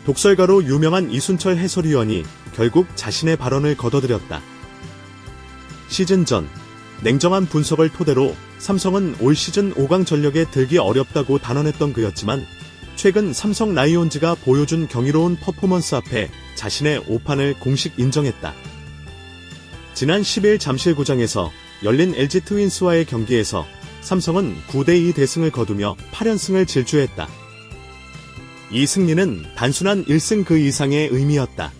독설가로 유명한 이순철 해설위원이 결국 자신의 발언을 거둬들였다. 시즌 전 냉정한 분석을 토대로 삼성은 올 시즌 5강 전력에 들기 어렵다고 단언했던 그였지만 최근 삼성 라이온즈가 보여준 경이로운 퍼포먼스 앞에 자신의 오판을 공식 인정했다. 지난 10일 잠실구장에서 열린 LG 트윈스와의 경기에서 삼성은 9대2 대승을 거두며 8연승을 질주했다. 이 승리는 단순한 1승 그 이상의 의미였다.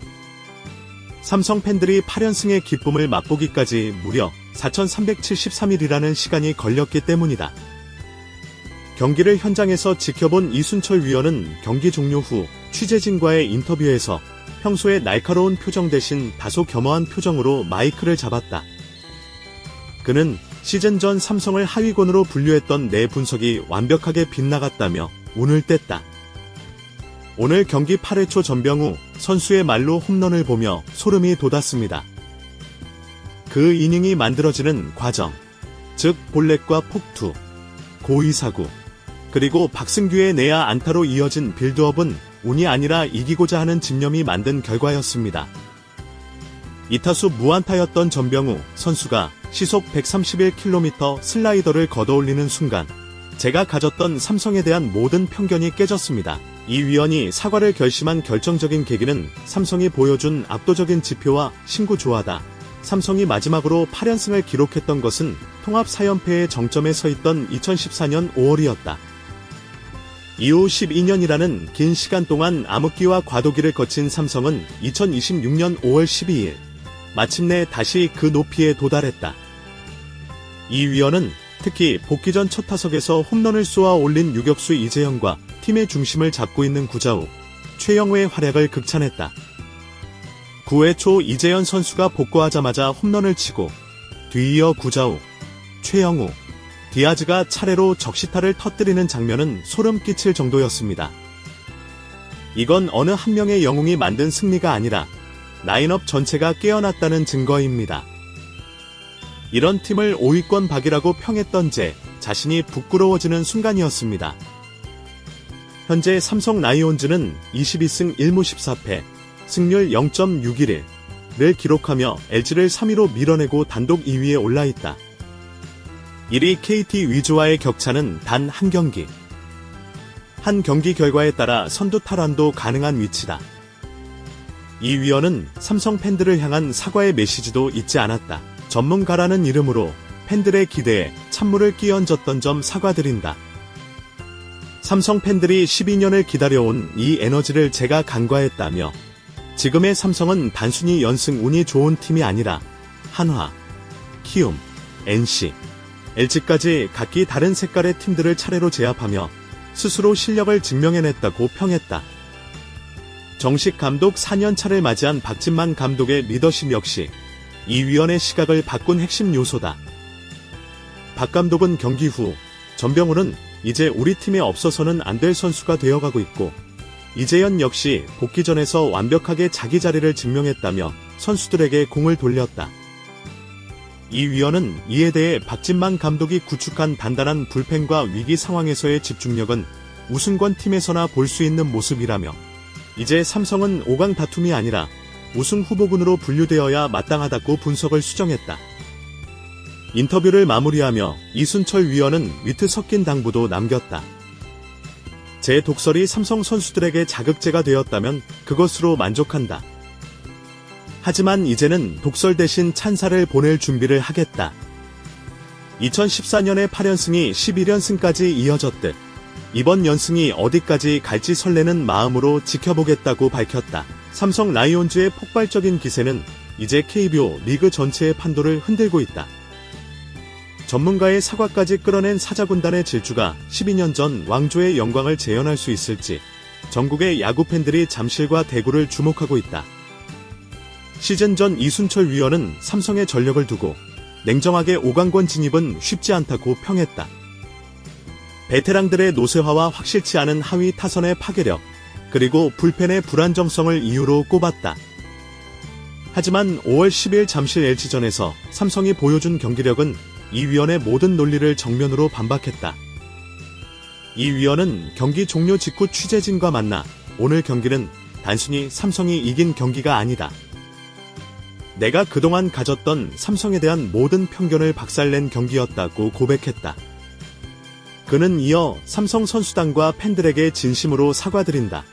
삼성 팬들이 8연승의 기쁨을 맛보기까지 무려 4,373일이라는 시간이 걸렸기 때문이다. 경기를 현장에서 지켜본 이순철 위원은 경기 종료 후 취재진과의 인터뷰에서 평소의 날카로운 표정 대신 다소 겸허한 표정으로 마이크를 잡았다. 그는 시즌 전 삼성을 하위권으로 분류했던 내 분석이 완벽하게 빗나갔다며 운을 뗐다. 오늘 경기 8회 초 전병우 선수의 말로 홈런을 보며 소름이 돋았습니다. 그 이닝이 만들어지는 과정, 즉 볼넷과 폭투, 고의사구, 그리고 박승규의 내야 안타로 이어진 빌드업은 운이 아니라 이기고자 하는 집념이 만든 결과였습니다. 2타수 무안타였던 전병우 선수가 시속 131km 슬라이더를 걷어올리는 순간 제가 가졌던 삼성에 대한 모든 편견이 깨졌습니다. 이 위원이 사과를 결심한 결정적인 계기는 삼성이 보여준 압도적인 지표와 신구 조화다. 삼성이 마지막으로 8연승을 기록했던 것은 통합 4연패의 정점에 서 있던 2014년 5월이었다. 이후 12년이라는 긴 시간 동안 암흑기와 과도기를 거친 삼성은 2026년 5월 12일 마침내 다시 그 높이에 도달했다. 이 위원은 특히 복귀 전 첫 타석에서 홈런을 쏘아 올린 유격수 이재영과 팀의 중심을 잡고 있는 구자욱, 최영우의 활약을 극찬했다. 9회 초 이재현 선수가 복구하자마자 홈런을 치고 뒤이어 구자욱, 최영우, 디아즈가 차례로 적시타를 터뜨리는 장면은 소름 끼칠 정도였습니다. 이건 어느 한 명의 영웅이 만든 승리가 아니라 라인업 전체가 깨어났다는 증거입니다. 이런 팀을 5위권 박이라고 평했던 제 자신이 부끄러워지는 순간이었습니다. 현재 삼성 라이온즈는 22승 1무 14패, 승률 0.611를 기록하며 LG를 3위로 밀어내고 단독 2위에 올라있다. 1위 KT 위즈와의 격차는 단 한 경기. 한 경기 결과에 따라 선두 탈환도 가능한 위치다. 이 위원은 삼성 팬들을 향한 사과의 메시지도 잊지 않았다. 전문가라는 이름으로 팬들의 기대에 찬물을 끼얹었던 점 사과드린다. 삼성 팬들이 12년을 기다려온 이 에너지를 제가 간과했다며 지금의 삼성은 단순히 연승 운이 좋은 팀이 아니라 한화, 키움, NC, LG까지 각기 다른 색깔의 팀들을 차례로 제압하며 스스로 실력을 증명해냈다고 평했다. 정식 감독 4년차를 맞이한 박진만 감독의 리더십 역시 이 위원의 시각을 바꾼 핵심 요소다. 박 감독은 경기 후 전병훈은 이제 우리 팀에 없어서는 안 될 선수가 되어가고 있고 이재현 역시 복귀전에서 완벽하게 자기 자리를 증명했다며 선수들에게 공을 돌렸다. 이 위원은 이에 대해 박진만 감독이 구축한 단단한 불펜과 위기 상황에서의 집중력은 우승권 팀에서나 볼 수 있는 모습이라며 이제 삼성은 5강 다툼이 아니라 우승 후보군으로 분류되어야 마땅하다고 분석을 수정했다. 인터뷰를 마무리하며 이순철 위원은 위트 섞인 당부도 남겼다. 제 독설이 삼성 선수들에게 자극제가 되었다면 그것으로 만족한다. 하지만 이제는 독설 대신 찬사를 보낼 준비를 하겠다. 2014년의 8연승이 11연승까지 이어졌듯 이번 연승이 어디까지 갈지 설레는 마음으로 지켜보겠다고 밝혔다. 삼성 라이온즈의 폭발적인 기세는 이제 KBO 리그 전체의 판도를 흔들고 있다. 전문가의 사과까지 끌어낸 사자군단의 질주가 12년 전 왕조의 영광을 재현할 수 있을지 전국의 야구 팬들이 잠실과 대구를 주목하고 있다. 시즌 전 이순철 위원은 삼성의 전력을 두고 냉정하게 5강권 진입은 쉽지 않다고 평했다. 베테랑들의 노쇠화와 확실치 않은 하위 타선의 파괴력, 그리고 불펜의 불안정성을 이유로 꼽았다. 하지만 5월 10일 잠실 LG전에서 삼성이 보여준 경기력은 이 위원의 모든 논리를 정면으로 반박했다. 이 위원은 경기 종료 직후 취재진과 만나 오늘 경기는 단순히 삼성이 이긴 경기가 아니다. 내가 그동안 가졌던 삼성에 대한 모든 편견을 박살낸 경기였다고 고백했다. 그는 이어 삼성 선수단과 팬들에게 진심으로 사과드린다.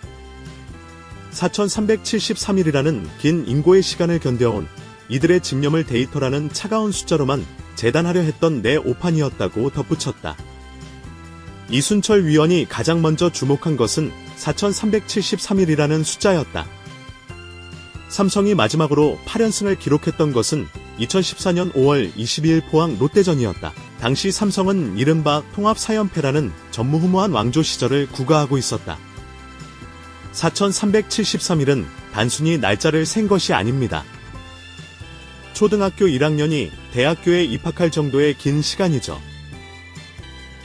4,373일이라는 긴 인고의 시간을 견뎌온 이들의 집념을 데이터라는 차가운 숫자로만 재단하려 했던 내 오판이었다고 덧붙였다. 이순철 위원이 가장 먼저 주목한 것은 4,373일이라는 숫자였다. 삼성이 마지막으로 8연승을 기록했던 것은 2014년 5월 22일 포항 롯데전이었다. 당시 삼성은 이른바 통합 4연패라는 전무후무한 왕조 시절을 구가하고 있었다. 4,373일은 단순히 날짜를 센 것이 아닙니다. 초등학교 1학년이 대학교에 입학할 정도의 긴 시간이죠.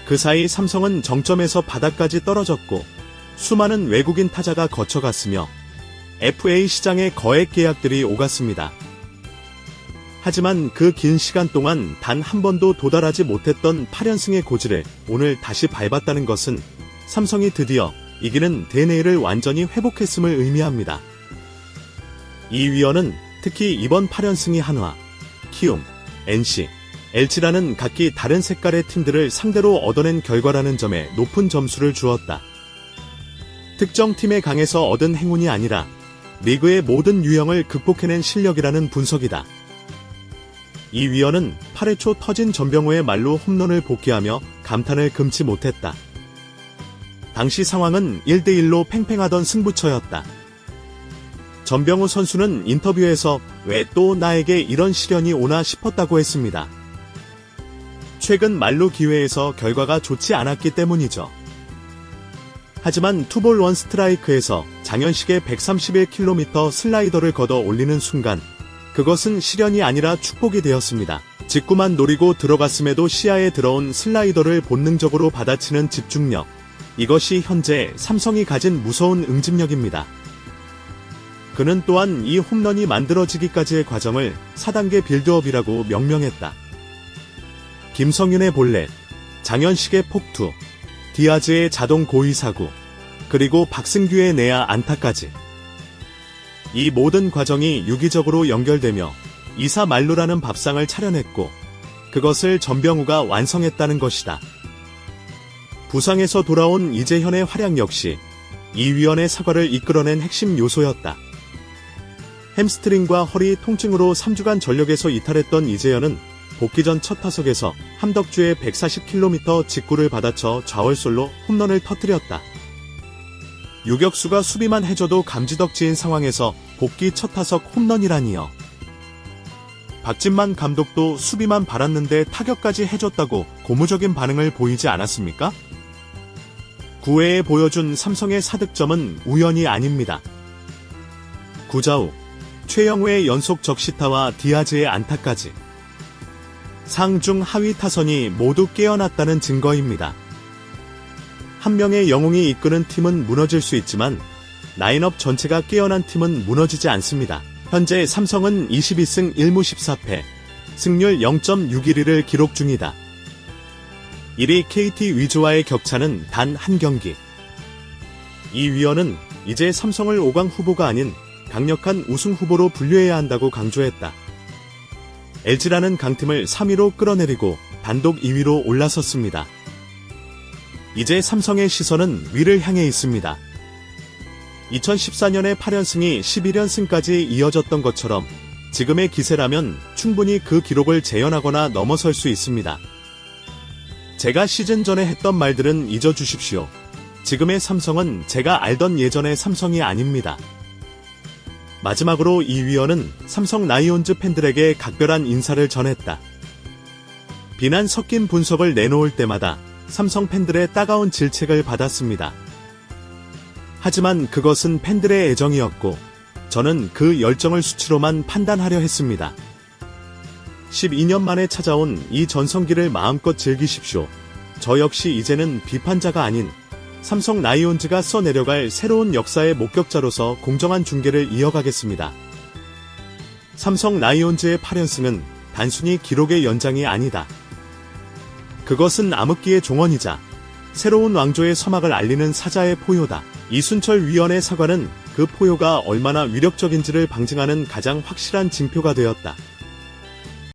그 사이 삼성은 정점에서 바닥까지 떨어졌고 수많은 외국인 타자가 거쳐갔으며 FA 시장에 거액 계약들이 오갔습니다. 하지만 그 긴 시간 동안 단 한 번도 도달하지 못했던 8연승의 고지를 오늘 다시 밟았다는 것은 삼성이 드디어 이기는 DNA를 완전히 회복했음을 의미합니다. 이 위원은 특히 이번 8연승이 한화, 키움, NC, LG라는 각기 다른 색깔의 팀들을 상대로 얻어낸 결과라는 점에 높은 점수를 주었다. 특정 팀에 강해서 얻은 행운이 아니라 리그의 모든 유형을 극복해낸 실력이라는 분석이다. 이 위원은 8회 초 터진 전병호의 말로 홈런을 복귀하며 감탄을 금치 못했다. 당시 상황은 1대1로 팽팽하던 승부처였다. 전병호 선수는 인터뷰에서 왜 또 나에게 이런 시련이 오나 싶었다고 했습니다. 최근 만루 기회에서 결과가 좋지 않았기 때문이죠. 하지만 투볼 원 스트라이크에서 장현식의 131km 슬라이더를 걷어 올리는 순간 그것은 시련이 아니라 축복이 되었습니다. 직구만 노리고 들어갔음에도 시야에 들어온 슬라이더를 본능적으로 받아치는 집중력. 이것이 현재 삼성이 가진 무서운 응집력입니다. 그는 또한 이 홈런이 만들어지기까지의 과정을 4단계 빌드업이라고 명명했다. 김성윤의 볼넷, 장현식의 폭투, 디아즈의 자동 고의 사구, 그리고 박승규의 내야 안타까지. 이 모든 과정이 유기적으로 연결되며 2사 만루라는 밥상을 차려냈고 그것을 전병우가 완성했다는 것이다. 부상에서 돌아온 이재현의 활약 역시 이 위원의 사과를 이끌어낸 핵심 요소였다. 햄스트링과 허리 통증으로 3주간 전력에서 이탈했던 이재현은 복귀 전 첫 타석에서 함덕주의 140km 직구를 받아쳐 좌월솔로 홈런을 터뜨렸다. 유격수가 수비만 해줘도 감지덕지인 상황에서 복귀 첫 타석 홈런이라니요. 박진만 감독도 수비만 바랐는데 타격까지 해줬다고 고무적인 반응을 보이지 않았습니까? 9회에 보여준 삼성의 4득점은 우연이 아닙니다. 구자욱, 최영우의 연속 적시타와 디아즈의 안타까지. 상중 하위 타선이 모두 깨어났다는 증거입니다. 한 명의 영웅이 이끄는 팀은 무너질 수 있지만 라인업 전체가 깨어난 팀은 무너지지 않습니다. 현재 삼성은 22승 1무 14패, 승률 0.612를 기록 중이다. 1위 KT 위즈와의 격차는 단 한 경기. 이 위원은 이제 삼성을 5강 후보가 아닌 강력한 우승 후보로 분류해야 한다고 강조했다. LG라는 강팀을 3위로 끌어내리고 단독 2위로 올라섰습니다. 이제 삼성의 시선은 위를 향해 있습니다. 2014년의 8연승이 11연승까지 이어졌던 것처럼 지금의 기세라면 충분히 그 기록을 재현하거나 넘어설 수 있습니다. 제가 시즌 전에 했던 말들은 잊어주십시오. 지금의 삼성은 제가 알던 예전의 삼성이 아닙니다. 마지막으로 이 위원은 삼성 라이온즈 팬들에게 각별한 인사를 전했다. 비난 섞인 분석을 내놓을 때마다 삼성 팬들의 따가운 질책을 받았습니다. 하지만 그것은 팬들의 애정이었고 저는 그 열정을 수치로만 판단하려 했습니다. 12년 만에 찾아온 이 전성기를 마음껏 즐기십시오. 저 역시 이제는 비판자가 아닌 삼성 라이온즈가 써내려갈 새로운 역사의 목격자로서 공정한 중계를 이어가겠습니다. 삼성 라이온즈의 8연승은 단순히 기록의 연장이 아니다. 그것은 암흑기의 종언이자 새로운 왕조의 서막을 알리는 사자의 포효다. 이순철 위원의 사과는 그 포효가 얼마나 위력적인지를 방증하는 가장 확실한 징표가 되었다.